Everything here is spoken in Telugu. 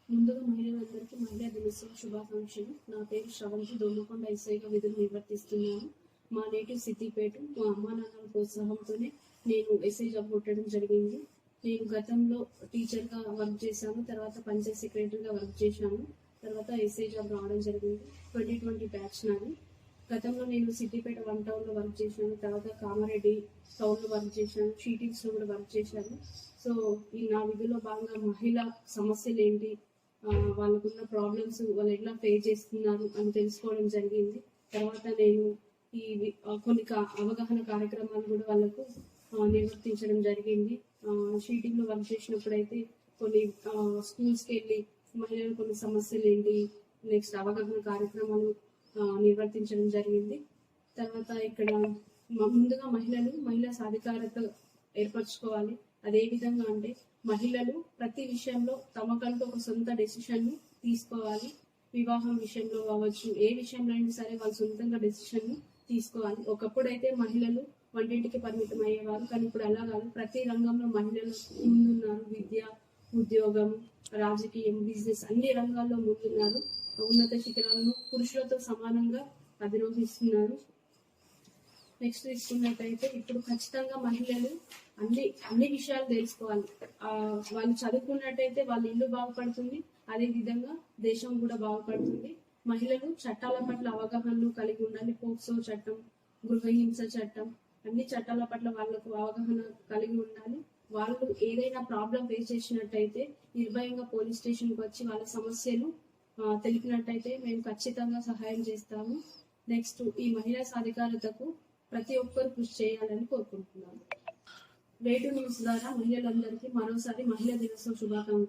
ముందుగా మహిళలందరికీ మహిళా దినోత్సవ శుభాకాంక్షలు. నా పేరు శ్రవంతి. దోమకొండ ఎస్ఐగా విధులు నిర్వర్తిస్తున్నాను. మా నేటివ్ సిద్దిపేట. మా అమ్మా నాన్నల ప్రోత్సాహంతోనే నేను ఎస్ఐ జాబ్ కొట్టడం జరిగింది. నేను గతంలో టీచర్గా వర్క్ చేశాను, తర్వాత పంచాయత్ సెక్రటరీగా వర్క్ చేశాను, తర్వాత ఎస్ఐ జాబ్ రావడం జరిగింది. 2020 బ్యాచ్ నాది. గతంలో నేను సిద్దిపేట 1 టౌన్లో వర్క్ చేశాను, తర్వాత కామారెడ్డి టౌన్లో వర్క్ చేశాను, షీటింగ్స్లో కూడా వర్క్ చేశాను. సో ఈ నా విధుల్లో భాగంగా మహిళా సమస్యలు ఏంటి, వాళ్ళకున్న ప్రాబ్లమ్స్ వాళ్ళు ఎట్లా ఫేస్ చేస్తున్నారు అని తెలుసుకోవడం జరిగింది. తర్వాత నేను ఈ కొన్ని అవగాహన కార్యక్రమాలు కూడా వాళ్ళకు నిర్వర్తించడం జరిగింది. షీటింగ్లో వర్క్ చేసినప్పుడు అయితే కొన్ని స్కూల్స్కి వెళ్ళి మహిళలు కొన్ని సమస్యలు ఏంటి, నెక్స్ట్ అవగాహన కార్యక్రమాలు నిర్వర్తించడం జరిగింది. తర్వాత ఇక్కడ ముందుగా మహిళా సాధికారత ఏర్పరచుకోవాలి. అదే విధంగా అంటే మహిళలు ప్రతి విషయంలో తమకంటూ ఒక సొంత డెసిషన్ తీసుకోవాలి. వివాహం విషయంలో కావచ్చు, ఏ విషయంలో అయినా సరే వాళ్ళు సొంతంగా డెసిషన్ తీసుకోవాలి. ఒకప్పుడు అయితే మహిళలు వంటింటికి పరిమితం అయ్యేవారు, కానీ ఇప్పుడు అలా కాదు. ప్రతి రంగంలో మహిళలు ముందున్నారు. విద్య, ఉద్యోగం, రాజకీయం, బిజినెస్ అన్ని రంగాల్లో ముందున్నారు. ఉన్నత శిఖరాలను పురుషులతో సమానంగా అధిరోహిస్తున్నారు. నెక్స్ట్ తీసుకున్నట్టయితే ఇప్పుడు ఖచ్చితంగా మహిళలు అన్ని విషయాలు తెలుసుకోవాలి. వాళ్ళు చదువుకున్నట్టయితే వాళ్ళ ఇల్లు బాగుపడుతుంది, అదే విధంగా దేశం కూడా బాగుపడుతుంది. మహిళలు చట్టాల పట్ల అవగాహనలు కలిగి ఉండాలి. పోక్సో చట్టం, గృహహింస చట్టం, అన్ని చట్టాల పట్ల వాళ్ళకు అవగాహన కలిగి ఉండాలి. వాళ్ళు ఏదైనా ప్రాబ్లం ఫేస్ చేసినట్టయితే నిర్భయంగా పోలీస్ స్టేషన్కి వచ్చి వాళ్ళ సమస్యలు తెలిపినట్టయితే మేము ఖచ్చితంగా సహాయం చేస్తాము. నెక్స్ట్ ఈ మహిళా సాధికారతకు ప్రతి ఒక్కరు కృషి చేయాలని కోరుకుంటున్నాను. వేటు న్యూస్ ద్వారా మహిళలందరికీ మరోసారి మహిళా దినోత్సవ శుభాకాంక్షలు.